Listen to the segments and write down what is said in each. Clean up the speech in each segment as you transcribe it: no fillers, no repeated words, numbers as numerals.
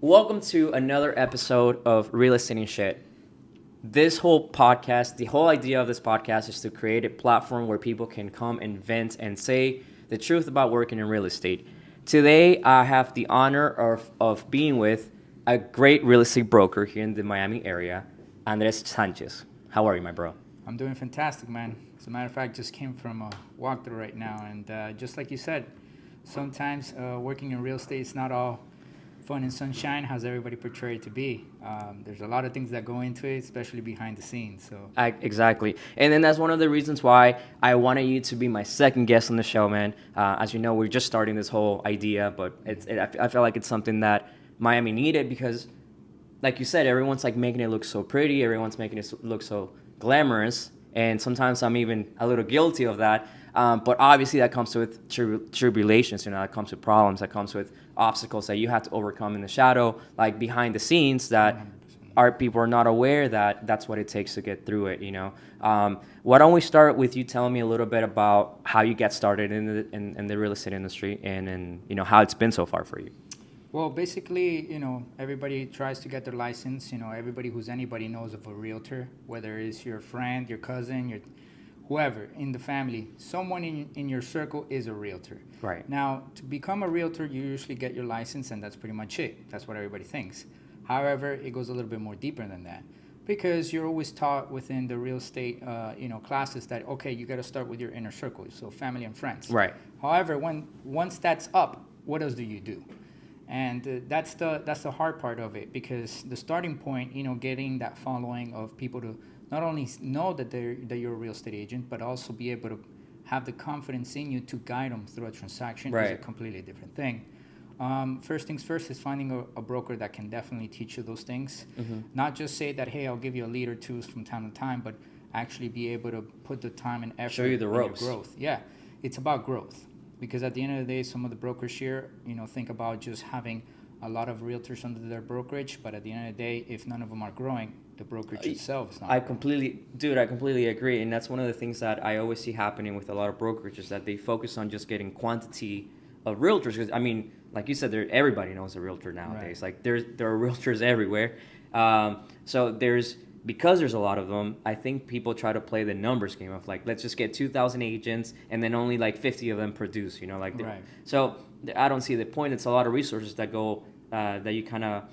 Welcome to another episode of Real Estate and Shit. This whole podcast, the whole idea of this podcast is to create a platform where people can come and vent and say the truth about working in real estate. Today, I have the honor of being with a great real estate broker here in the Miami area, Andres Sanchez. How are you, my bro? I'm doing fantastic, man. As a matter of fact, just came from a walkthrough right now, and just like you said, sometimes working in real estate is not all fun and sunshine, how's everybody portrayed it to be. There's a lot of things that go into it, especially behind the scenes. So Exactly. And then that's one of the reasons why I wanted you to be my second guest on the show, man. As you know, we're just starting this whole idea, but I feel like it's something that Miami needed because, like you said, everyone's like making it look so pretty. Everyone's making it look so glamorous. And sometimes I'm even a little guilty of that. But obviously that comes with tribulations, that comes with problems, that comes with obstacles that you have to overcome in the shadow, like behind the scenes that 100%. our people are not aware that that's what it takes to get through it, Why don't we start with you telling me a little bit about how you got started in the real estate industry and how it's been so far for you? Well, basically, everybody tries to get their license. Everybody who's anybody knows of a realtor, whether it's your friend, your cousin, your whoever in the family, someone in your circle is a realtor. Right. Now, to become a realtor, you usually get your license, and that's pretty much it. That's what everybody thinks. However, it goes a little bit more deeper than that because you're always taught within the real estate, classes that, okay, you got to start with your inner circle, so family and friends. Right. However, once that's up, what else do you do? And that's the hard part of it because the starting point, getting that following of people to not only know that you're a real estate agent, but also be able to have the confidence in you to guide them through a transaction is a Right. completely different thing. First things first is finding a broker that can definitely teach you those things. Mm-hmm. Not just say that, hey, I'll give you a lead or two from time to time, but actually be able to put the time and effort Show you the in your ropes. growth. Yeah, it's about growth. Because at the end of the day, some of the brokers here, think about just having a lot of realtors under their brokerage, but at the end of the day, if none of them are growing, the brokerage itself is not I growing. completely agree, and that's one of the things that I always see happening with a lot of brokerages that they focus on just getting quantity of realtors. Because I mean, like you said, everybody knows a realtor nowadays. Right. Like there are realtors everywhere. So because there's a lot of them, I think people try to play the numbers game of like, let's just get 2,000 agents and then only like 50 of them produce, Right. So I don't see the point. It's a lot of resources that go, that you kind of,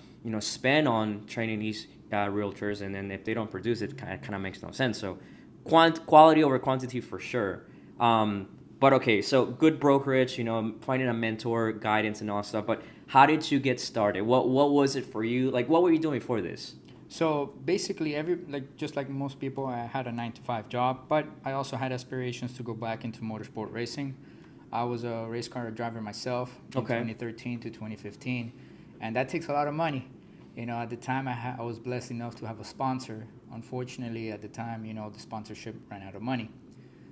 spend on training these realtors. And then if they don't produce, it kind of makes no sense. So quality over quantity for sure. But okay, so good brokerage, finding a mentor, guidance and all that stuff. But how did you get started? What was it for you? Like, what were you doing for this? So basically, just like most people, I had a 9 to 5 job, but I also had aspirations to go back into motorsport racing. I was a race car driver myself in Okay. 2013 to 2015, and that takes a lot of money. At the time, I was blessed enough to have a sponsor. Unfortunately, at the time, the sponsorship ran out of money.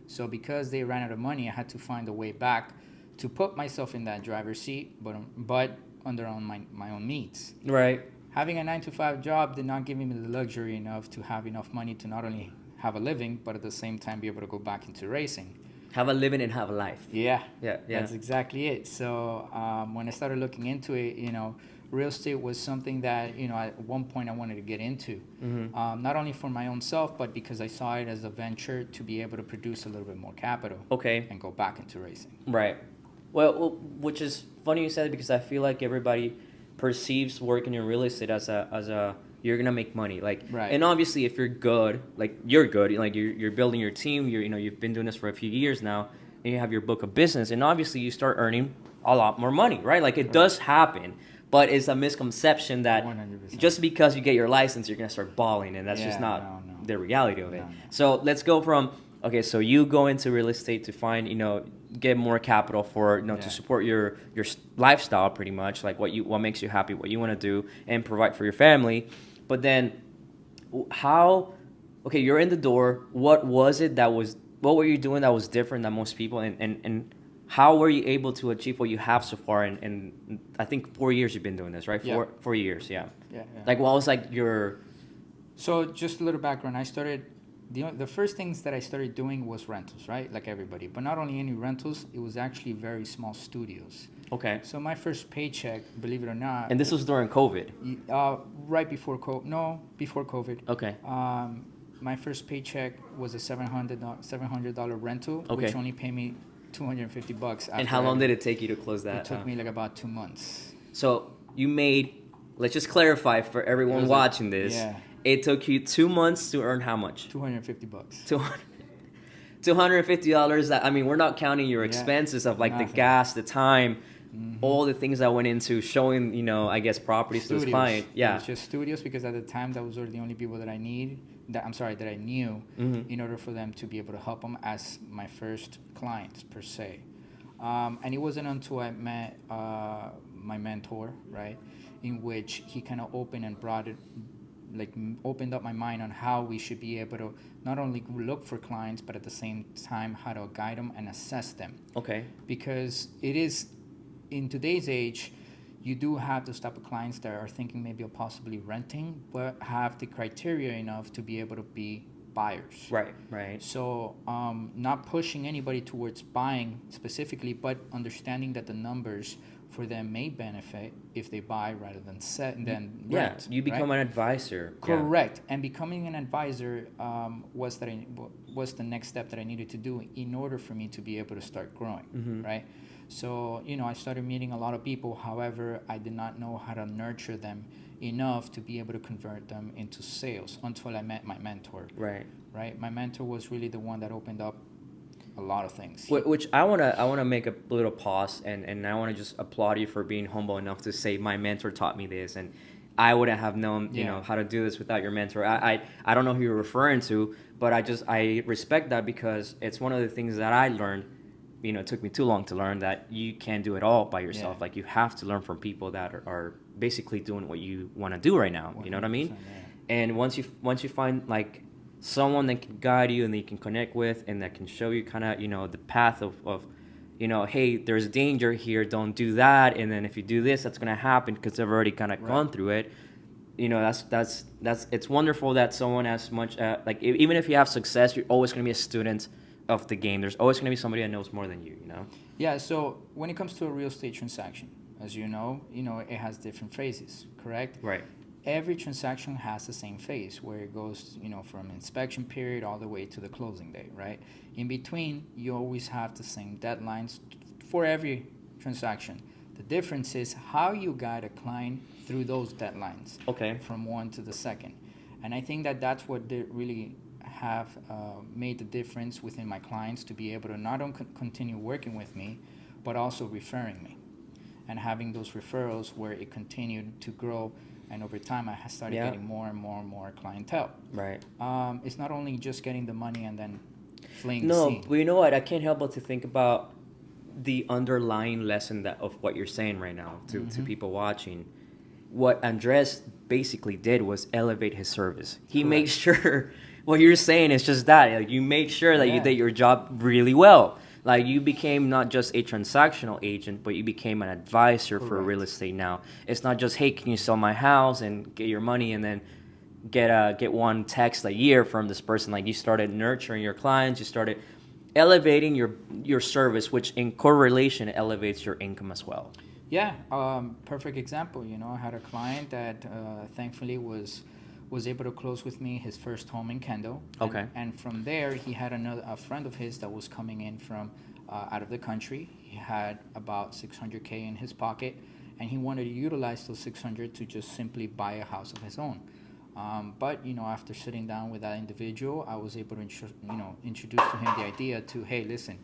So because they ran out of money, I had to find a way back to put myself in that driver's seat, but under on my own means. Right. Having a 9 to 5 job did not give me the luxury enough to have enough money to not only have a living, but at the same time be able to go back into racing. Have a living and have a life. Yeah, Yeah. that's exactly it. So when I started looking into it, real estate was something that, at one point I wanted to get into. Mm-hmm. Not only for my own self, but because I saw it as a venture to be able to produce a little bit more capital Okay. and go back into racing. Right. Well, which is funny you said it because I feel like everybody perceives working in real estate as a you're gonna make money, like, Right. and obviously if you're good, like you're good, like you're building your team, you've been doing this for a few years now, and you have your book of business, and obviously you start earning a lot more money, right? Like it does happen, but it's a misconception that 100%. just because you get your license, you're gonna start balling, and that's just Yeah, not no. the reality of it. No. So let's go from okay, so you go into real estate to find, get more capital for, Yeah. to support your lifestyle pretty much, like what makes you happy, what you want to do, and provide for your family. But then, okay, you're in the door. What were you doing that was different than most people, and how were you able to achieve what you have so far? And I think 4 years you've been doing this, right? Yeah. 4 years, yeah. Yeah. Like, what was like your So just a little background. I started the first things that I started doing was rentals, right? Like everybody. But not only any rentals, it was actually very small studios. Okay. So my first paycheck, believe it or not, And this was during COVID. right before COVID. No, before COVID. Okay. My first paycheck was a $700 rental, Okay. which only paid me $250. And how long did it take you to close that? It took me like about 2 months. So you made, let's just clarify for everyone watching this. Yeah. It took you 2 months to earn how much? $250. $250. I mean, we're not counting your Yeah. expenses of like Nothing. the gas, the time, all the things that went into showing, I guess, properties to this client. It Yeah. was just studios because at the time those were the only people that I knew in order for them to be able to help them as my first clients per se. And it wasn't until I met my mentor, right, in which he kind of opened up my mind on how we should be able to not only look for clients, but at the same time how to guide them and assess them. Okay. Because it is, in today's age, you do have those type of clients that are thinking maybe of possibly renting, but have the criteria enough to be able to be buyers. Right. So not pushing anybody towards buying specifically, but understanding that the numbers for them may benefit if they buy rather than rent. Yeah, you become right? an advisor. Correct. And becoming an advisor was the next step that I needed to do in order for me to be able to start growing, right? So, I started meeting a lot of people. However, I did not know how to nurture them enough to be able to convert them into sales until I met my mentor. Right. My mentor was really the one that opened up a lot of things. Which I wanna make a little pause, and I wanna just applaud you for being humble enough to say my mentor taught me this, and I wouldn't have known how to do this without your mentor. I don't know who you're referring to, but I respect that because it's one of the things that I learned. It took me too long to learn that you can't do it all by yourself. Like, you have to learn from people that are basically doing what you want to do right now. You know what I mean? Yeah. And once you find like someone that can guide you and that you can connect with and that can show you kind of the path of hey, there's danger here, don't do that, and then if you do this, that's gonna happen because they've already kind of gone through it. That's it's wonderful that someone as much even if you have success, you're always gonna be a student of the game. There's always going to be somebody that knows more than you, Yeah, so when it comes to a real estate transaction, as you know, it has different phases, correct? Right. Every transaction has the same phase where it goes, from inspection period all the way to the closing day, right? In between, you always have the same deadlines for every transaction. The difference is how you guide a client through those deadlines. Okay. From one to the second. And I think that that's what really have made the difference within my clients to be able to not only continue working with me, but also referring me and having those referrals where it continued to grow. And over time, I started getting more and more and more clientele. Right. It's not only just getting the money and then fleeing No, the scene. but you know what? I can't help but to think about the underlying lesson of what you're saying right now to people watching. What Andres basically did was elevate his service. He made sure... What you're saying is just that. Like, you made sure that you did your job really well. Like, you became not just a transactional agent, but you became an advisor for real estate now. It's not just, hey, can you sell my house and get your money and then get one text a year from this person. Like, you started nurturing your clients. You started elevating your service, which in correlation elevates your income as well. Yeah, perfect example. I had a client that thankfully was able to close with me his first home in Kendall. Okay. And from there, he had a friend of his that was coming in from out of the country. He had about $600K in his pocket, and he wanted to utilize those $600 to just simply buy a house of his own. But after sitting down with that individual, I was able to introduce to him the idea to, hey, listen,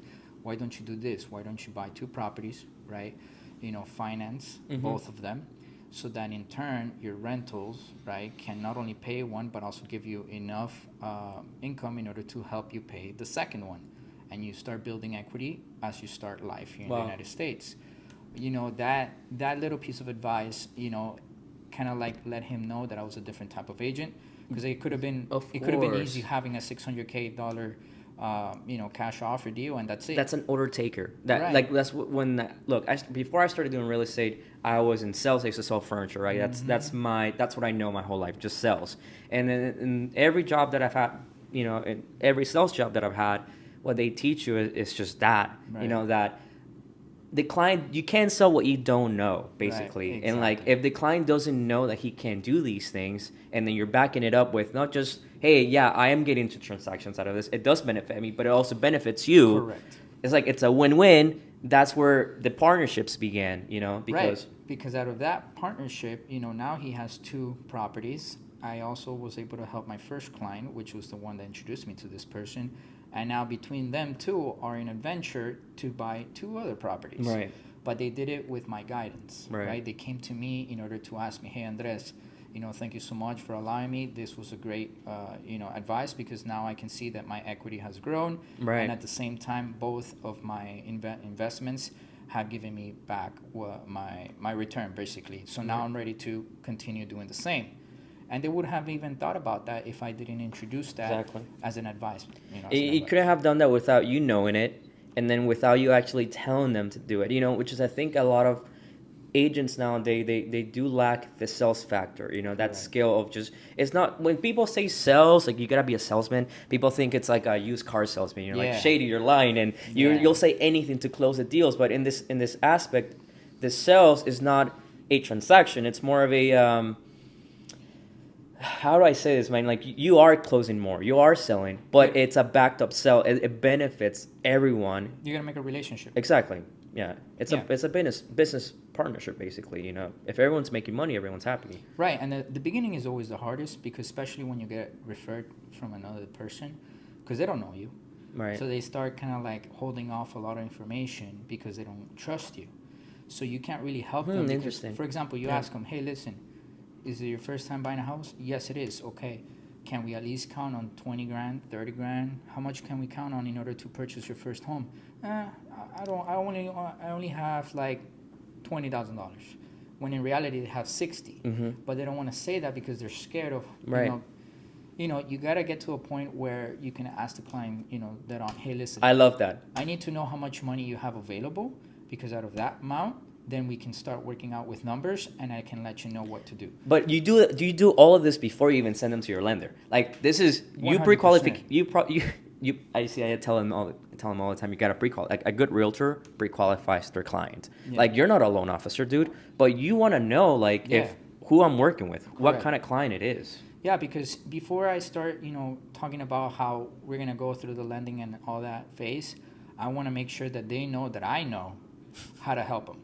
why don't you do this? Why don't you buy 2 properties, right? Finance both of them, so that in turn your rentals, right, can not only pay one but also give you enough income in order to help you pay the second one, and you start building equity as you start life here in the United States. That little piece of advice, kind of like let him know that I was a different type of agent, because it could have been easy having a $600K cash offer deal, and that's it. That's an order taker. Before I started doing real estate, I was in sales. I used to sell furniture, right? That's what I know my whole life, just sales. And then in every job that I've had, in every sales job that I've had, what they teach you is just that, right. That the client, you can't sell what you don't know, basically. Right, And like, exactly. if the client doesn't know that he can do these things, and then you're backing it up with not just, hey, yeah, I am getting into transactions out of this, it does benefit me, but it also benefits you. Correct. It's like, it's a win-win. That's where the partnerships began, Right, because because out of that partnership, now he has two properties. I also was able to help my first client, which was the one that introduced me to this person. And now between them two are in a venture to buy two other properties. Right. But they did it with my guidance, Right. right? They came to me in order to ask me, hey, Andres, thank you so much for allowing me. This was a great, advice, because now I can see that my equity has grown. Right. And at the same time, both of my investments have given me back my return, basically. So now I'm ready to continue doing the same. And they would have even thought about that if I didn't introduce that Exactly. as an advice. You could have done that without you knowing it, and then without you actually telling them to do it. Which is, I think, a lot of agents nowadays, they do lack the sales factor. That Correct. skill of just, it's not, when people say sales, like, you gotta be a salesman. People think it's like a used car salesman. You're like, Yeah. shady, you're lying, and Yeah. you'll say anything to close the deals. But in this aspect, the sales is not a transaction. It's more of a how do I say this, man? Like, you are closing more, you are selling, but it's a backed up sell. It benefits everyone. You're gonna make a relationship. Exactly. Yeah. It's Yeah. a business partnership, basically. If everyone's making money, everyone's happy. Right, and the beginning is always the hardest, because especially when you get referred from another person, because they don't know you. Right. So they start kind of like holding off a lot of information because they don't trust you. So you can't really help them. Because, Interesting. for example, you Yeah. ask them, hey, listen, is it your first time buying a house? Yes, it is. Okay. Can we at least count on 20 grand, 30 grand? How much can we count on in order to purchase your first home? I only have like $20,000. When in reality they have 60. Mm-hmm. But they don't want to say that because they're scared of, Right. you got to get to a point where you can ask the client, that on, hey, listen, I love that. I need to know how much money you have available, because out of that amount, then we can start working out with numbers, and I can let you know what to do. But do you do all of this before you even send them to your lender? Like, this is, you 100%. pre-qualify, I see, I tell them all the time, you gotta pre-qualify. Like, a good realtor pre-qualifies their client. Yeah. Like, you're not a loan officer, dude, but you want to know, like, Yeah. if who I'm working with, what Correct. kind of client it is. Yeah, because before I start, talking about how we're going to go through the lending and all that phase, I want to make sure that they know that I know how to help them.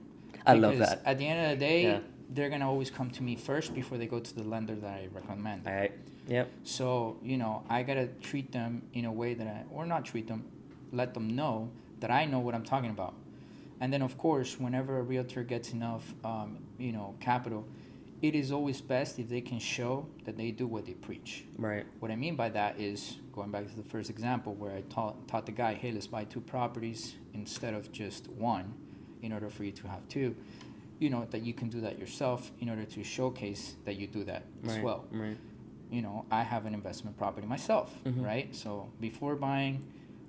I love that. At the end of the day, Yeah. they're going to always come to me first before they go to the lender that I recommend. Yep. So, I got to treat them in a way that or not treat them, let them know that I know what I'm talking about. And then, of course, whenever a realtor gets enough, capital, it is always best if they can show that they do what they preach. Right. What I mean by that is, going back to the first example where I taught the guy, hey, let's buy two properties instead of just one, in order for you to have two. That you can do that yourself in order to showcase that you do that as well. Right. I have an investment property myself, Mhm. right? So before buying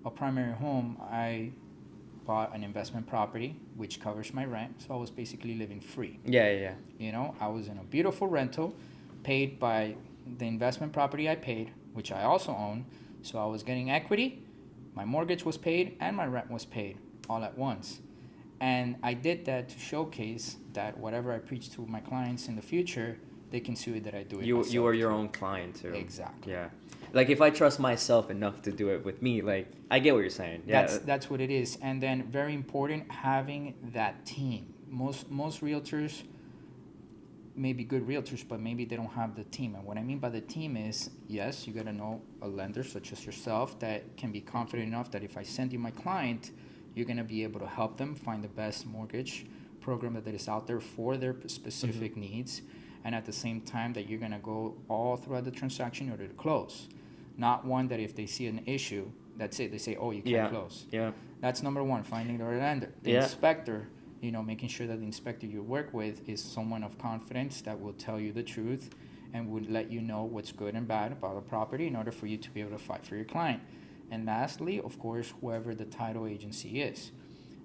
a primary home, I bought an investment property which covers my rent. So I was basically living free. Yeah. I was in a beautiful rental paid by the investment property I paid, which I also own. So I was getting equity, my mortgage was paid, and my rent was paid all at once. And I did that to showcase that whatever I preach to my clients in the future, they can see that I do it myself. You are your own client too. Exactly. Yeah. Like, if I trust myself enough to do it with me, like, I get what you're saying. Yeah. That's what it is. And then, very important, having that team. Most realtors may be good realtors, but maybe they don't have the team. And what I mean by the team is, yes, you got to know a lender such as yourself that can be confident enough that if I send you my client, you're going to be able to help them find the best mortgage program that is out there for their specific Mm-hmm. needs. And at the same time that you're going to go all throughout the transaction in order to close. Not one that if they see an issue, that's it. They say, oh, you can't close. Yeah. That's number one, finding the right lender. The inspector, making sure that the inspector you work with is someone of confidence that will tell you the truth and would let you know what's good and bad about a property in order for you to be able to fight for your client. And lastly, of course, whoever the title agency is.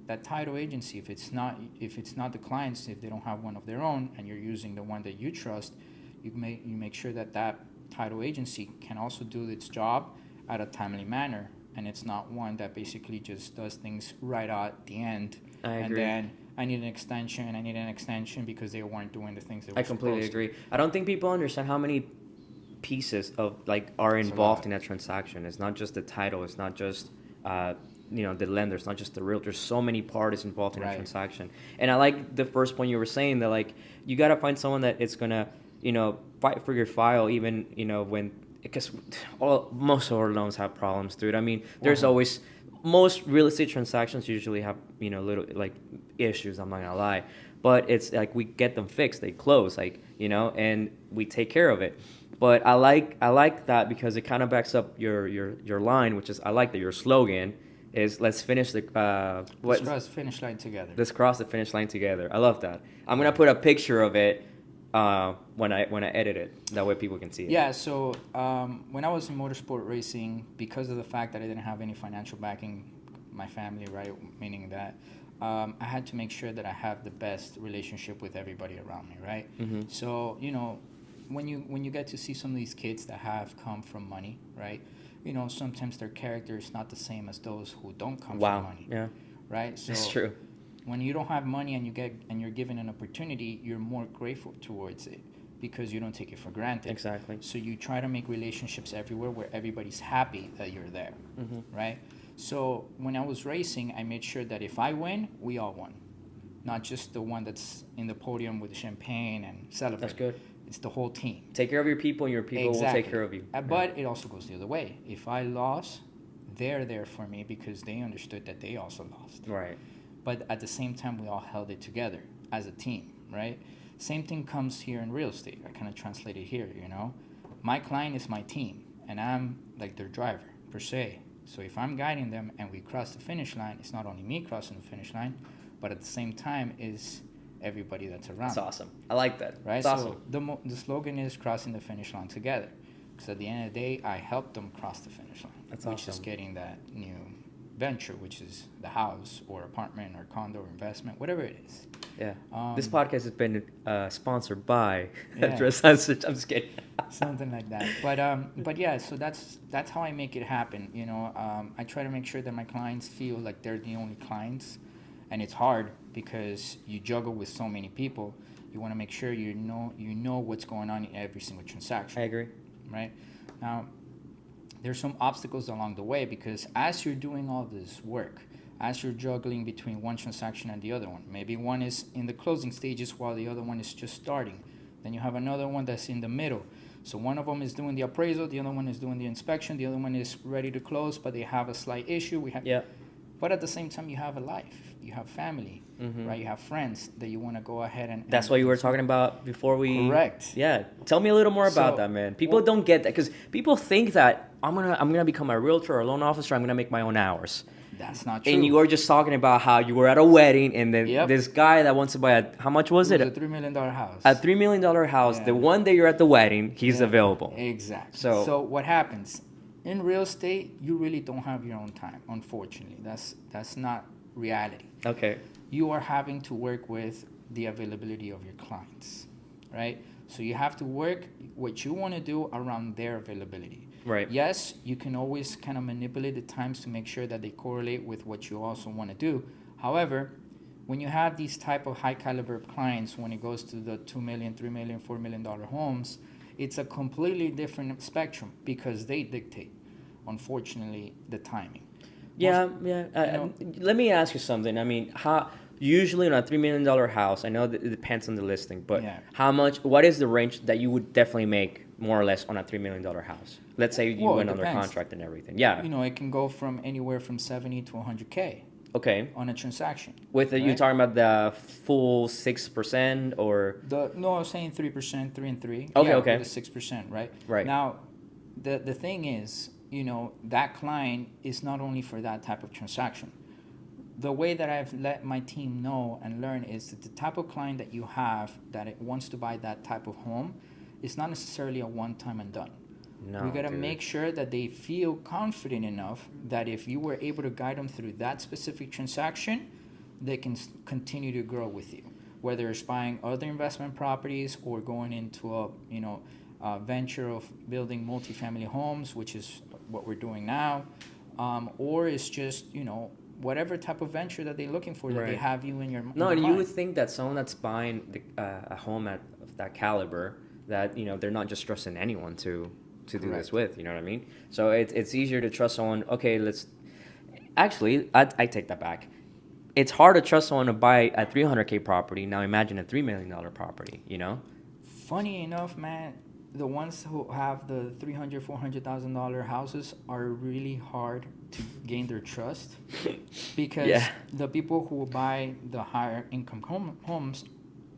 That title agency, if it's not the clients, if they don't have one of their own and you're using the one that you trust, you make sure that title agency can also do its job at a timely manner, and it's not one that basically just does things right at the end I And agree. then I need an extension because they weren't doing the things they were I completely supposed to. agree. I don't think people understand how many pieces of like are It's a involved lot. in that transaction. It's not just the title. It's not just uh, the lender. It's not just the realtor. There's so many parties involved in a Right. transaction. And I like the first point you were saying that like you gotta find someone that it's gonna fight for your file even when because most of our loans have problems, dude. I mean, there's 100. always most real estate transactions usually have little like issues. I'm not gonna lie, but it's like we get them fixed. They close, like and we take care of it. But I like that because it kind of backs up your line, which is I like that your slogan is let's finish the Let's what cross the finish line together. let's cross the finish line together. I love that. I'm gonna Yeah. put a picture of it when I edit it. That way people can see it. Yeah, so when I was in motorsport racing, because of the fact that I didn't have any financial backing, my family, right, meaning that I had to make sure that I have the best relationship with everybody around me, right? Mm-hmm. So when you get to see some of these kids that have come from money, right? Sometimes their character is not the same as those who don't come from Wow. money, Yeah, right? So that's true. when you don't have money and you're given an opportunity, you're more grateful towards it because you don't take it for granted. Exactly. So you try to make relationships everywhere where everybody's happy that you're there, Mm-hmm. right? So when I was racing, I made sure that if I win, we all won, not just the one that's in the podium with the champagne and celebrate. That's good. It's the whole team. Take care of your people, and your people will take care of you. But it also goes the other way. If I lost, they're there for me because they understood that they also lost. Right. But at the same time, we all held it together as a team, right? Same thing comes here in real estate. I kind of translate it here, My client is my team, and I'm like their driver, per se. So if I'm guiding them and we cross the finish line, it's not only me crossing the finish line, but at the same time is everybody that's around. That's awesome. I like that. Right? That's So awesome. the slogan is crossing the finish line together. Because at the end of the day, I helped them cross the finish line, That's which is awesome. getting that new venture, which is the house or apartment or condo or investment, whatever it is. Yeah. Um, This podcast has been sponsored by Yeah. Dress Sanchez. I'm just kidding. Something like that. But yeah, so that's how I make it happen. I try to make sure that my clients feel like they're the only clients, and it's hard because you juggle with so many people. You want to make sure you know what's going on in every single transaction. I agree. Right now, there's some obstacles along the way because as you're doing all this work, as you're juggling between one transaction and the other one, maybe one is in the closing stages while the other one is just starting. Then you have another one that's in the middle. So one of them is doing the appraisal, the other one is doing the inspection, the other one is ready to close, but they have a slight issue. Yeah. But at the same time, you have a life, you have family, Mhm. right? You have friends that you want to go ahead and. That's what you were talking about before we. Correct. Yeah. Tell me a little more about So, that, man. People well- don't get that because people think that I'm gonna become a realtor or a loan officer. I'm gonna make my own hours. That's not true. And you were just talking about how you were at a wedding and then Yep. this guy that wants to buy how much was It it? was a $3 million house. A $3 million house. Yeah. The one day you're at the wedding, he's Yeah, available. Exactly. So- So what happens in real estate? You really don't have your own time. Unfortunately, that's not reality. Okay. You are having to work with the availability of your clients, right? So you have to work what you want to do around their availability. Right. Yes, you can always kind of manipulate the times to make sure that they correlate with what you also want to do. However, when you have these type of high caliber clients, when it goes to the $2 million, $3 million, $4 million homes, it's a completely different spectrum because they dictate, unfortunately, the timing. Yeah, Most- yeah. Let me ask you something. I mean, how usually on a $3 million house, I know that it depends on the listing, but Yeah. what is the range that you would definitely make more or less on a $3 million house? Let's say you Well, it went under depends. contract and everything. Yeah. It can go from anywhere from 70 to 100K Okay. on a transaction. With you right? talking about the full 6% or No, I was saying 3%, 3 and 3. Okay, yeah, okay. With the 6%, right? Right. Now, the thing is, that client is not only for that type of transaction. The way that I've let my team know and learn is that the type of client that you have that it wants to buy that type of home is not necessarily a one-time and done. no? We got to dude. make sure that they feel confident enough that if you were able to guide them through that specific transaction, they can continue to grow with you. Whether it's buying other investment properties or going into a venture of building multifamily homes, which is what we're doing now, or it's just whatever type of venture that they're looking for, that they Right. have you in your No, in and your you mind. would think that someone that's buying a home of that caliber, that they're not just trusting anyone to do this Correct. with. You know what I mean? So it's easier to trust someone. Okay, let's actually I take that back. It's hard to trust someone to buy a 300K property. Now imagine a $3 million property. Funny enough, man, the ones who have the $300,000-$400,000 houses are really hard to gain their trust, because Yeah. the people who buy the higher income homes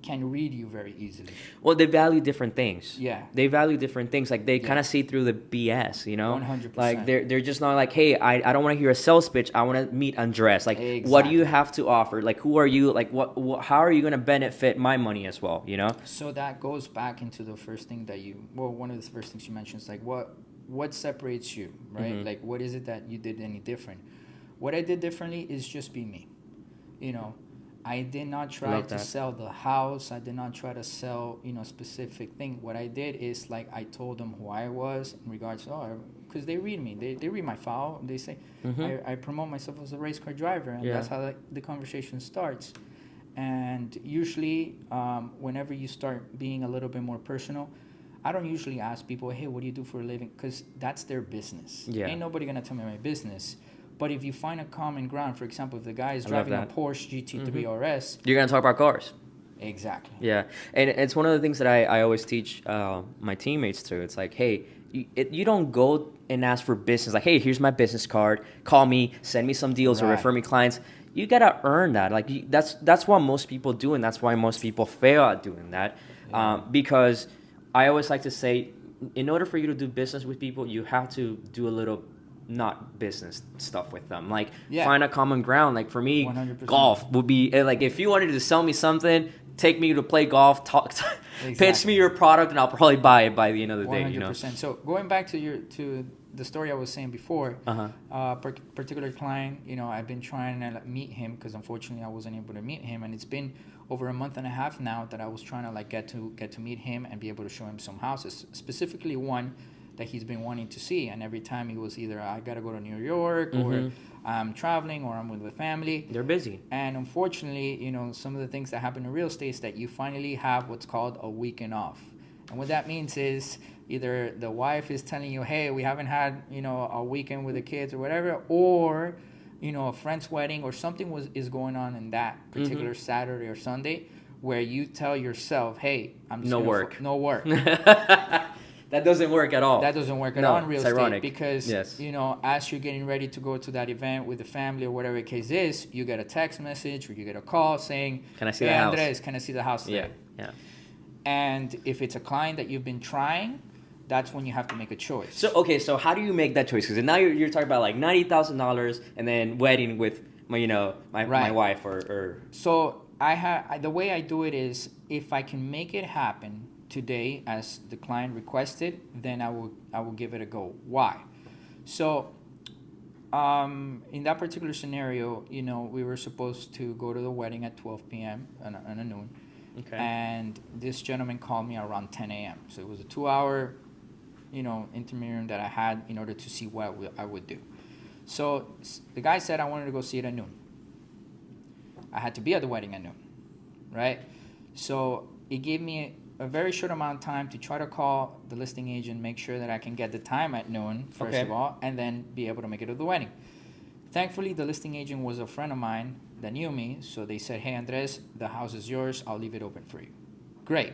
can read you very easily. Well, they value different things. Yeah. They value different things. Like they Yeah. kind of see through the BS, 100%. Like they're just not like, hey, I don't want to hear a sales pitch. I want to meet Andres. Like, what do you Exactly. have to offer? Like, who are you? Like, how are you going to benefit my money as well? So that goes back into the first thing that one of the first things you mentioned is like, what separates you, right? Mhm. Like, what is it that you did any different? What I did differently is just be me. I did not try Love to that. sell the house. I did not try to sell, a specific thing. What I did is, like, I told them who I was in regards to, because they read me. They read my file. They say, Mhm. I promote myself as a race car driver. And Yeah. that's how the conversation starts. And usually, whenever you start being a little bit more personal, I don't usually ask people, hey, what do you do for a living? Because that's their business. Yeah. Ain't nobody going to tell me my business. But if you find a common ground, for example, if the guy is I love driving a that. Porsche GT3 Mhm. RS, You're gonna talk about cars. exactly. Yeah, and it's one of the things that I always teach my teammates too. It's like, hey, you don't go and ask for business. Like, hey, here's my business card. Call me, send me some deals, or Right. refer me clients. You gotta earn that. Like, that's what most people do, and that's why most people fail at doing that. Yeah. Because I always like to say, in order for you to do business with people, you have to do a little not business stuff with them. Like, Yeah. find a common ground. Like for me, 100%. golf would be like, if you wanted to sell me something, take me to play golf, pitch Exactly. me your product, and I'll probably buy it by the end of the day. 100%. So going back to the story I was saying before, Uh-huh. particular client, I've been trying to meet him, because unfortunately I wasn't able to meet him, and it's been over a month and a half now that I was trying to get to meet him and be able to show him some houses, specifically one that he's been wanting to see. And every time he was either, I gotta go to New York, or I'm traveling, or I'm with the family. They're busy. And unfortunately, some of the things that happen in real estate is that you finally have what's called a weekend off. And what that means is either the wife is telling you, hey, we haven't had, a weekend with the kids or whatever, or, a friend's wedding or something is going on in that particular Saturday or Sunday, where you tell yourself, hey, I'm just No gonna work. no work. That doesn't work at all. That doesn't work at No, all in real it's estate, ironic. because Yes. as you're getting ready to go to that event with the family or whatever the case is, you get a text message or you get a call saying, Can I see hey, the house? Andres, can I see the house Yeah, today? yeah. And if it's a client that you've been trying, that's when you have to make a choice. So how do you make that choice? Because now you're talking about like $90,000 and then wedding with my my Right. wife or So the way I do it is, if I can make it happen today as the client requested, then I will give it a go. Why? So in that particular scenario, we were supposed to go to the wedding at 12 p.m. on a noon. Okay. And this gentleman called me around 10 a.m. So it was a 2-hour, intermediate that I had in order to see what I would do. So the guy said I wanted to go see it at noon. I had to be at the wedding at noon, right? So it gave me a very short amount of time to try to call the listing agent, make sure that I can get the time at noon, first Okay. of all, and then be able to make it to the wedding. Thankfully, the listing agent was a friend of mine that knew me, so they said, hey, Andres, the house is yours. I'll leave it open for you. Great.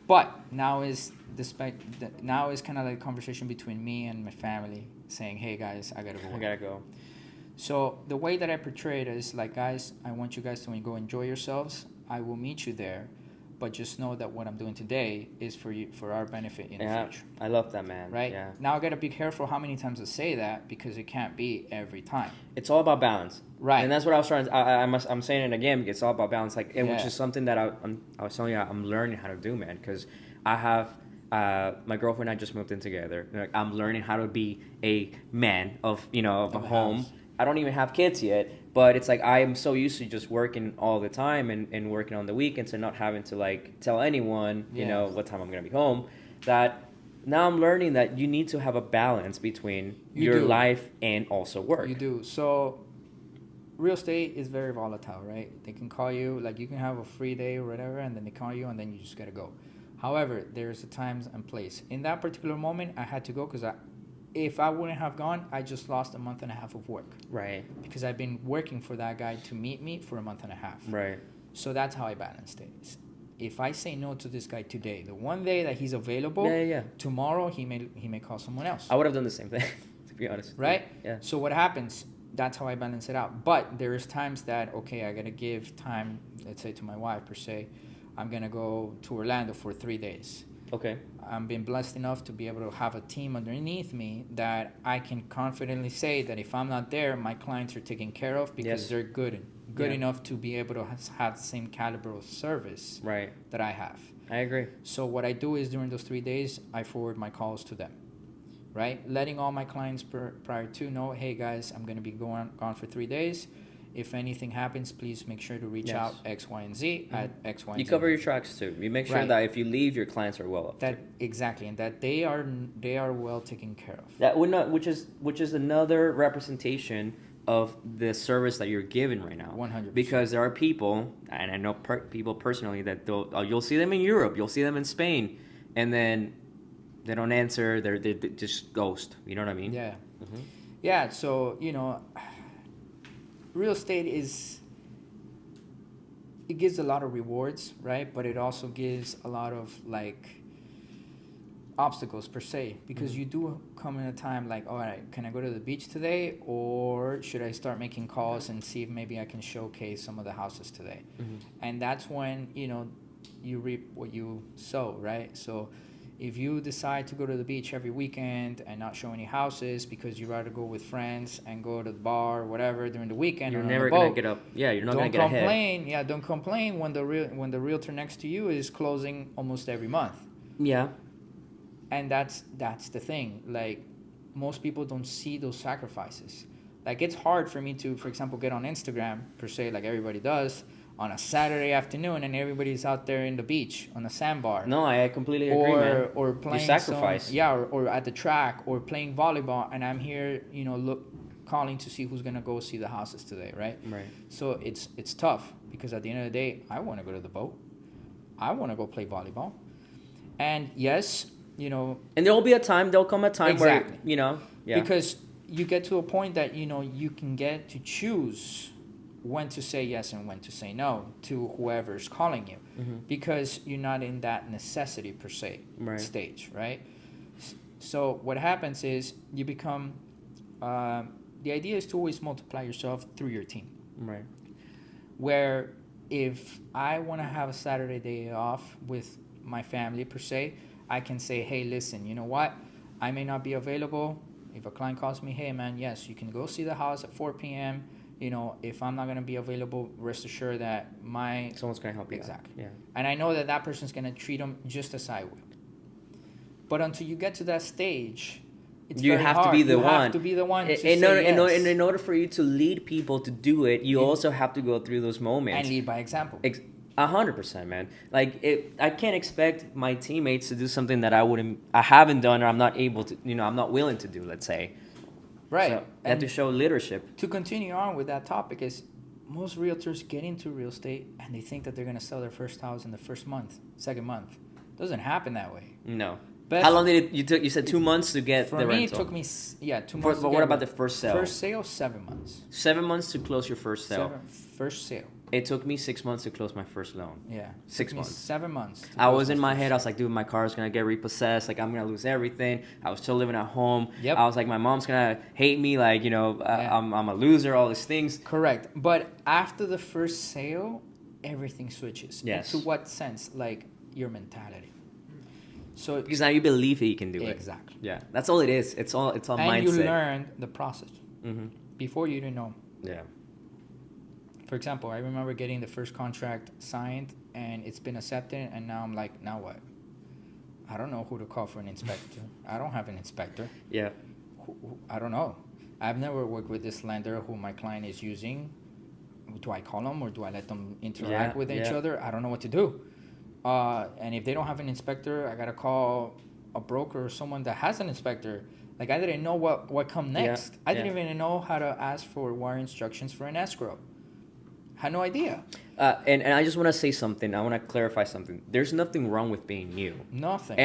But now is kind of like a conversation between me and my family, saying, hey, guys, I got to go. I gotta go. So the way that I portray it is like, guys, I want you guys to go enjoy yourselves. I will meet you there, but just know that what I'm doing today is for our benefit in the future. I love that, man. Right? Yeah. Now I got to be careful how many times I say that, because it can't be every time. It's all about balance. Right. And that's what I was trying to, I'm saying it again, because it's all about balance. Like, and which Yeah. is something that I was telling you I'm learning how to do, man, because I have my girlfriend and I just moved in together. Like, I'm learning how to be a man of a Of a home. house. I don't even have kids yet, but it's like I am so used to just working all the time and working on the weekends and not having to like tell anyone, Yeah. what time I'm gonna be home. That now I'm learning that you need to have a balance between You your do. life and also work. You do. So real estate is very volatile, right? They can call you, like you can have a free day or whatever, and then they call you, and then you just gotta go. However, there's a times and place. In that particular moment, I had to go because if I wouldn't have gone, I just lost a month and a half of work. Right. Because I've been working for that guy to meet me for a month and a half. Right. So that's how I balanced it. If I say no to this guy today, the one day that he's available, tomorrow he may call someone else. I would have done the same thing, to be honest. Right? Yeah. So what happens? That's how I balance it out. But there's times that, okay, I got to give time, let's say to my wife per se, I'm going to go to Orlando for 3 days. Okay. I'm being blessed enough to be able to have a team underneath me that I can confidently say that if I'm not there, my clients are taken care of because they're good enough to be able to have the same caliber of service that I have. I agree. So what I do is during those 3 days, I forward my calls to them, right? Letting all my clients prior to know, hey guys, I'm going to be gone for 3 days. If anything happens, please make sure to reach out X, Y, and Z at X, Y, and Z. You cover your tracks too. You make sure that if you leave, your clients are well up. Exactly, and that they are well taken care of. That would not, which is another representation of the service that you're given right now. 100%. Because there are people, and I know people personally that you'll see them in Europe, you'll see them in Spain, and then they don't answer. They just ghost. You know what I mean? Yeah. Yeah. So real estate it gives a lot of rewards, right? But it also gives a lot of obstacles per se, because you do come in a time like, all right, can I go to the beach today, or should I start making calls and see if maybe I can showcase some of the houses today? And that's when you reap what you sow, right? So if you decide to go to the beach every weekend and not show any houses because you rather go with friends and go to the bar or whatever during the weekend, you're never gonna get up. Yeah, you're not gonna get ahead. Yeah, don't complain when the realtor next to you is closing almost every month. Yeah. And that's the thing. Like, most people don't see those sacrifices. Like, it's hard for me to, for example, get on Instagram per se, like everybody does, on a Saturday afternoon, and everybody's out there in the beach on a sandbar. No, I completely agree, man. Or playing you sacrifice. or at the track, or playing volleyball, and I'm here, calling to see who's gonna go see the houses today, right? Right. So it's tough, because at the end of the day, I want to go to the boat. I want to go play volleyball. And yes, And there'll come a time where, Because you get to a point that, you can get to choose when to say yes and when to say no to whoever's calling you, because you're not in that necessity per se stage, right? So what happens is you become, the idea is to always multiply yourself through your team. Right. Where if I want to have a Saturday day off with my family per se, I can say, hey, listen, you know what? I may not be available. If a client calls me, hey, man, yes, you can go see the house at 4 p.m. If I'm not going to be available, rest assured that someone's going to help you. Exactly. Yeah. And I know that person's going to treat them just as I will. But until you get to that stage, it's you very have hard. to be the you one. have to be the one to in say order, yes. in order for you to lead people to do it, you also have to go through those moments. And lead by example. 100%, man. I can't expect my teammates to do something that I haven't done, or I'm not able to, I'm not willing to do, let's say. Right. So I have to show leadership. To continue on with that topic is, most realtors get into real estate and they think that they're going to sell their first house in the first month, second month. It doesn't happen that way. No. How long did it took? You said 2 months to get the rental. For me, it took me 2 months. But what about the first sale? First sale, 7 months. 7 months to close your first sale. First sale. It took me 6 months to close my first loan. Yeah. 6 months. 7 months. I was in my head. I was like, dude, my car is gonna get repossessed. Like, I'm gonna lose everything. I was still living at home. Yep. I was like, my mom's gonna hate me. Like, I'm a loser. All these things. Correct. But after the first sale, everything switches. Yes. To what sense? Like, your mentality. So because now you believe that you can do it. Exactly. Yeah. That's all it is. It's all mindset. And you learn the process. Mm-hmm. Before, you didn't know. Yeah. For example, I remember getting the first contract signed, and it's been accepted, and now I'm like, now what? I don't know who to call for an inspector. I don't have an inspector. Yeah. I don't know. I've never worked with this lender who my client is using. Do I call them, or do I let them interact with each other? I don't know what to do. And if they don't have an inspector, I got to call a broker or someone that has an inspector, like I didn't know what come next. I didn't even know how to ask for wire instructions for an escrow. Had no idea. And I just want to say something. I want to clarify something. There's nothing wrong with being new. Nothing.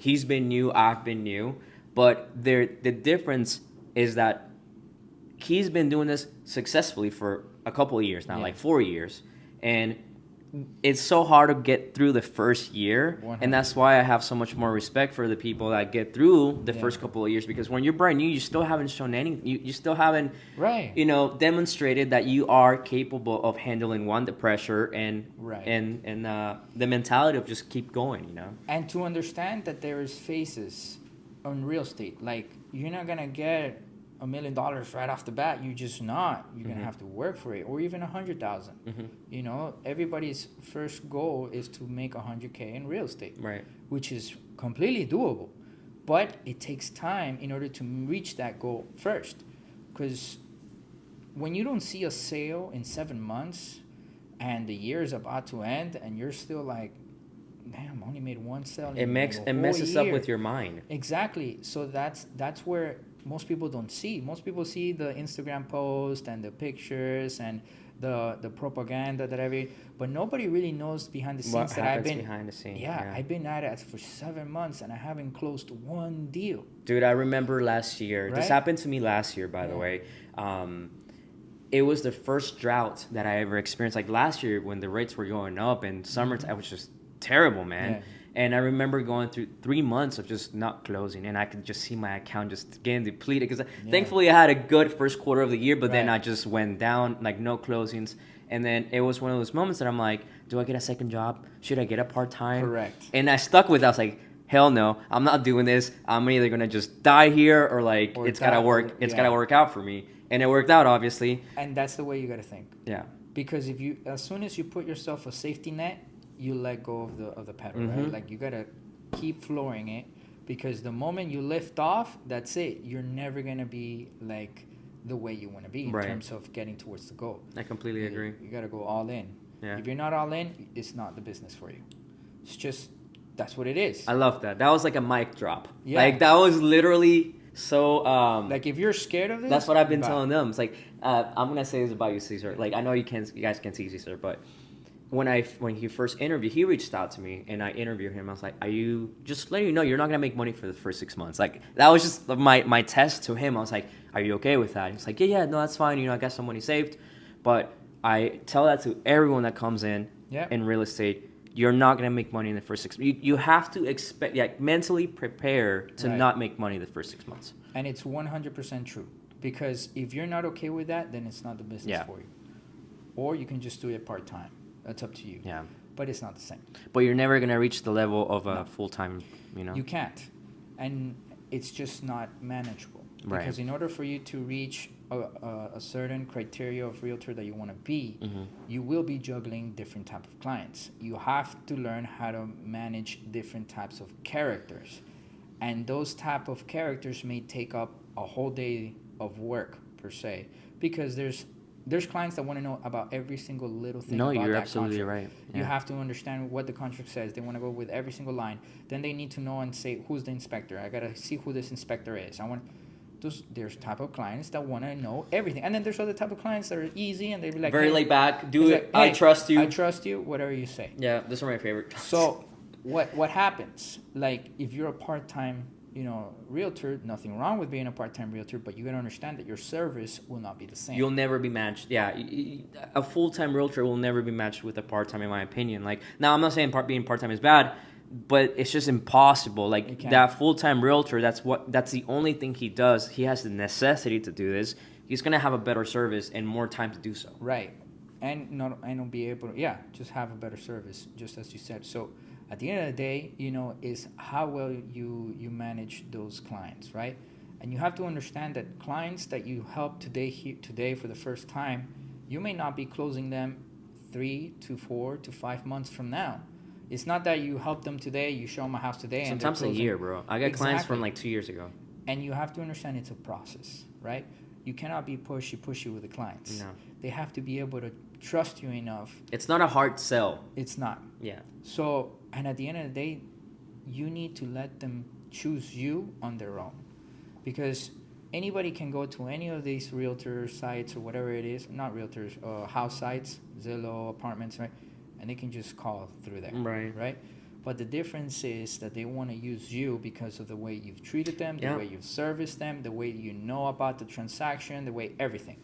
He's been new, I've been new. But the difference is that he's been doing this successfully for a couple of years now, like 4 years. And it's so hard to get through the first year. 100. And that's why I have so much more respect for the people that get through the first couple of years. Because when you're brand new, you still haven't shown any, you still haven't, demonstrated that you are capable of handling the pressure and the mentality of just keep going, And to understand that there is phases on real estate. Like, you're not going to get $1 million right off the bat. You're just not. You're going to have to work for it, or even 100,000. Everybody's first goal is to make 100K in real estate, right? Which is completely doable, but it takes time in order to reach that goal first. Because when you don't see a sale in 7 months and the year is about to end and you're still like, damn, I only made one sale. It messes up with your mind. Exactly. So that's where most people don't see. Most people see the Instagram post and the pictures and the propaganda but nobody really knows behind the scenes what that happens behind the scenes. I've been at it for 7 months and I haven't closed one deal. Dude, I remember last year. Right? This happened to me last year, by the way. It was the first drought that I ever experienced. Like last year when the rates were going up and summertime, it was just terrible, man. Yeah. And I remember going through 3 months of just not closing, and I could just see my account just getting depleted because thankfully I had a good first quarter of the year, but then I just went down, like no closings. And then it was one of those moments that I'm like, do I get a second job? Should I get a part-time? Correct. And I stuck with it. I was like, hell no, I'm not doing this. I'm either going to just die here or it's got to work. It's got to work out for me. And it worked out, obviously. And that's the way you got to think. Yeah. Because as soon as you put yourself a safety net, you let go of the pedal, right? Like you gotta keep flooring it, because the moment you lift off, that's it. You're never gonna be like the way you want to be in terms of getting towards the goal. I completely agree. You gotta go all in. Yeah. If you're not all in, it's not the business for you. It's just that's what it is. I love that. That was like a mic drop. Yeah. Like that was literally so. Like if you're scared of this, that's what I've been telling them. It's like I'm gonna say this about you, Cesar. Like I know you guys can't see Cesar, but. When he first interviewed, he reached out to me and I interviewed him. I was like, "Are you just letting you know you're not gonna make money for the first 6 months?" Like that was just my test to him. I was like, "Are you okay with that?" He's like, "Yeah, no, that's fine. I got some money saved." But I tell that to everyone that comes in real estate. You're not gonna make money in the first 6 months. You have to mentally prepare to not make money the first 6 months. And it's 100% true, because if you're not okay with that, then it's not the business for you. Or you can just do it part-time. That's up to you. Yeah. But it's not the same. But you're never going to reach the level of a full-time, You can't. And it's just not manageable. Right. Because in order for you to reach a certain criteria of realtor that you want to be, you will be juggling different type of clients. You have to learn how to manage different types of characters. And those type of characters may take up a whole day of work, per se. Because there's clients that want to know about every single little thing about that contract. No, you're absolutely right. Yeah. You have to understand what the contract says. They want to go with every single line. Then they need to know and say, who's the inspector? I got to see who this inspector is. There's type of clients that want to know everything. And then there's other type of clients that are easy and they be like... Very laid back. Do it. Like, hey, I trust you. I trust you. Whatever you say. Yeah, those are my favorite. So what happens? Like if you're a part-time... realtor, nothing wrong with being a part-time realtor, but you gotta understand that your service will not be the same. You'll never be matched. Yeah, a full-time realtor will never be matched with a part-time, in my opinion. Like, now I'm not saying being part-time is bad, but it's just impossible. Like that full-time realtor, that's the only thing he does. He has the necessity to do this. He's gonna have a better service and more time to do so. Right, and be able to just have a better service, just as you said. So. At the end of the day, is how well you manage those clients, right? And you have to understand that clients that you help today for the first time, you may not be closing them 3 to 4 to 5 months from now. It's not that you help them today, you show them a house today. Sometimes a year, bro. I got clients from like 2 years ago. And you have to understand it's a process, right? You cannot be pushy with the clients. No. They have to be able to trust you enough. It's not a hard sell. It's not. Yeah. So, and at the end of the day, you need to let them choose you on their own, because anybody can go to any of these realtor sites or whatever it is, not realtors, house sites, Zillow, apartments, right? And they can just call through there, right? But the difference is that they want to use you because of the way you've treated them, the way you've serviced them, the way you know about the transaction, the way everything.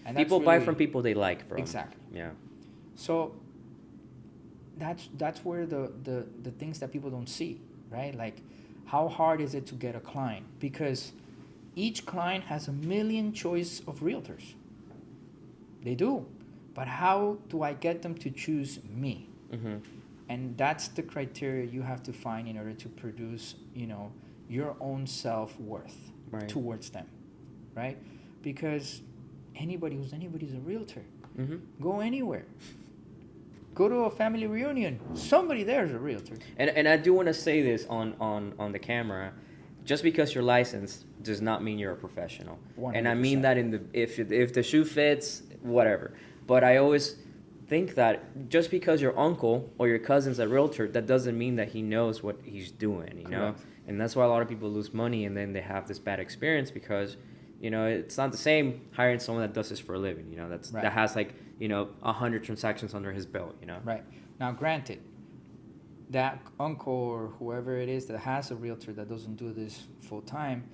And People buy from people they like, bro. Exactly. Yeah. So that's where the things that people don't see, right? Like, how hard is it to get a client? Because each client has a million choice of realtors. They do. But how do I get them to choose me? Mm-hmm. And that's the criteria you have to find in order to produce, your own self-worth towards them, right? Because anybody's a realtor. Mm-hmm. Go anywhere. Go to a family reunion. Somebody there is a realtor. And I do want to say this on the camera. Just because you're licensed does not mean you're a professional. 100%. And I mean that if the shoe fits, whatever. But I always think that just because your uncle or your cousin's a realtor, that doesn't mean that he knows what he's doing, you know? And that's why a lot of people lose money and then they have this bad experience because, it's not the same hiring someone that does this for a living, that has 100 transactions under his belt, Right. Now, granted, that uncle or whoever it is that has a realtor that doesn't do this full time,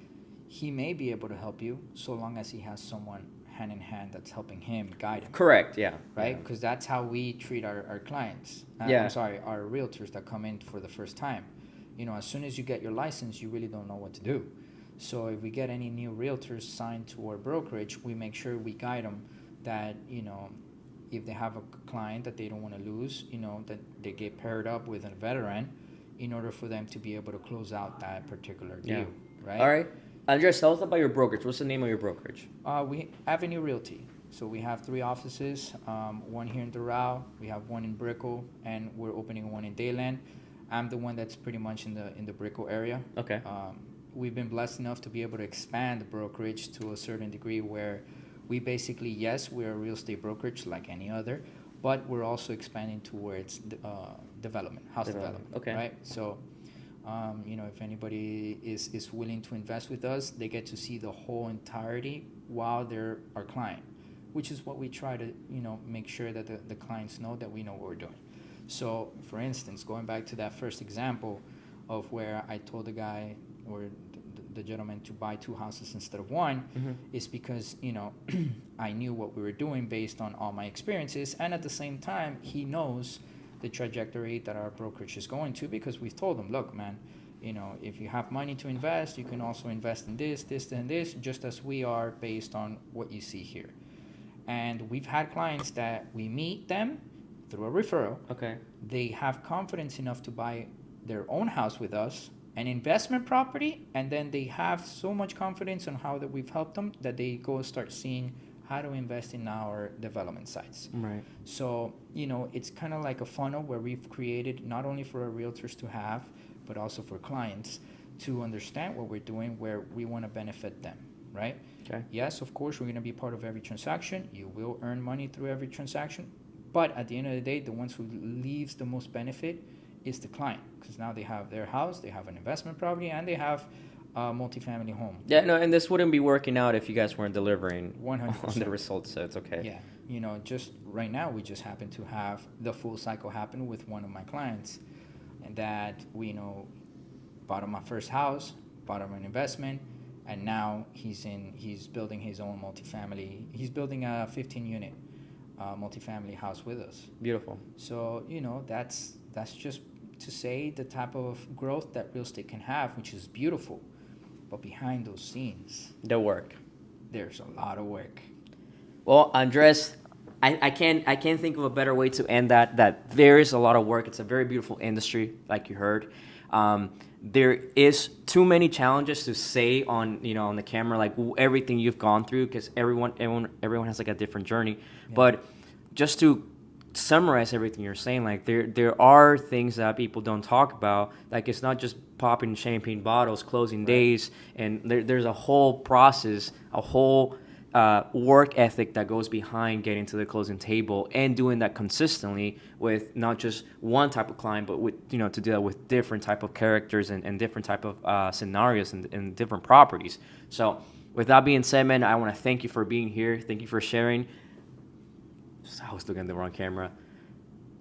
he may be able to help you so long as he has someone hand in hand that's helping him, guide him. Correct, yeah. Right? Because that's how we treat our clients. Our realtors that come in for the first time. As soon as you get your license, you really don't know what to do. So if we get any new realtors signed to our brokerage, we make sure we guide them that, if they have a client that they don't want to lose, that they get paired up with a veteran in order for them to be able to close out that particular deal, right? All right. Andres, tell us about your brokerage. What's the name of your brokerage? We Avenew Realty. So we have 3 offices, one here in Doral, we have one in Brickell, and we're opening one in Dayland. I'm the one that's pretty much in the Brickell area. Okay. We've been blessed enough to be able to expand the brokerage to a certain degree where we basically, yes, we're a real estate brokerage like any other, but we're also expanding towards development, house development. Okay. Right? So, if anybody is willing to invest with us, they get to see the whole entirety while they're our client, which is what we try to, make sure that the clients know that we know what we're doing. So, for instance, going back to that first example of where I told the guy or the gentleman to buy 2 houses instead of 1, is because, I knew what we were doing based on all my experiences. And at the same time, he knows the trajectory that our brokerage is going to, because we've told him, look, man, if you have money to invest, you can also invest in this, and this, just as we are based on what you see here. And we've had clients that we meet them through a referral. Okay. They have confidence enough to buy their own house with us, an investment property, and then they have so much confidence on how that we've helped them that they go start seeing how to invest in our development sites. Right. So, it's kind of like a funnel where we've created not only for our realtors to have, but also for clients to understand what we're doing, where we want to benefit them, right? Okay. Yes, of course, we're going to be part of every transaction. You will earn money through every transaction. But at the end of the day, the ones who leaves the most benefit is the client, because now they have their house, they have an investment property, and they have a multifamily home. Yeah, no, and this wouldn't be working out if you guys weren't delivering 100% on the results, so it's okay. Yeah, just right now, we just happen to have the full cycle happen with one of my clients, and that we, bought him my first house, bought him an investment, and now he's building his own multifamily. He's building a 15-unit multifamily house with us. Beautiful. So, that's just to say the type of growth that real estate can have, which is beautiful. But behind those scenes, The work. there's a lot of work. Well, Andres, I can't think of a better way to end that there is a lot of work. It's a very beautiful industry, like you heard. There is too many challenges to say on the camera, like everything you've gone through, because everyone has like a different journey. Yeah. But just to summarize everything you're saying, like there are things that people don't talk about. Like, it's not just popping champagne bottles, closing days, and there's a whole process, a whole work ethic that goes behind getting to the closing table and doing that consistently with not just one type of client, but with, you know, to deal with different type of characters and different type of scenarios and different properties. So with that being said, man, I want to thank you for being here. Thank you for sharing. I was looking at the wrong camera.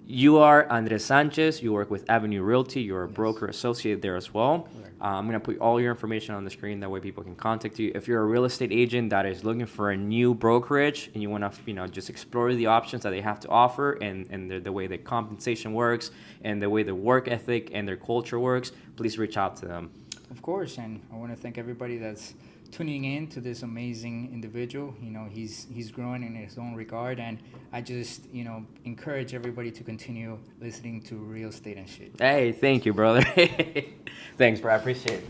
You are Andres Sanchez. You work with Avenew Realty. You're a broker associate there as well. I'm going to put all your information on the screen. That way people can contact you. If you're a real estate agent that is looking for a new brokerage and you want to, you know, just explore the options that they have to offer and the way the compensation works and the way the work ethic and their culture works, please reach out to them. Of course, and I want to thank everybody that's tuning in to this amazing individual. You know, he's growing in his own regard, and I just, you know, encourage everybody to continue listening to Real Estate and Shit. Hey, thank you, brother. Thanks, bro. I appreciate it.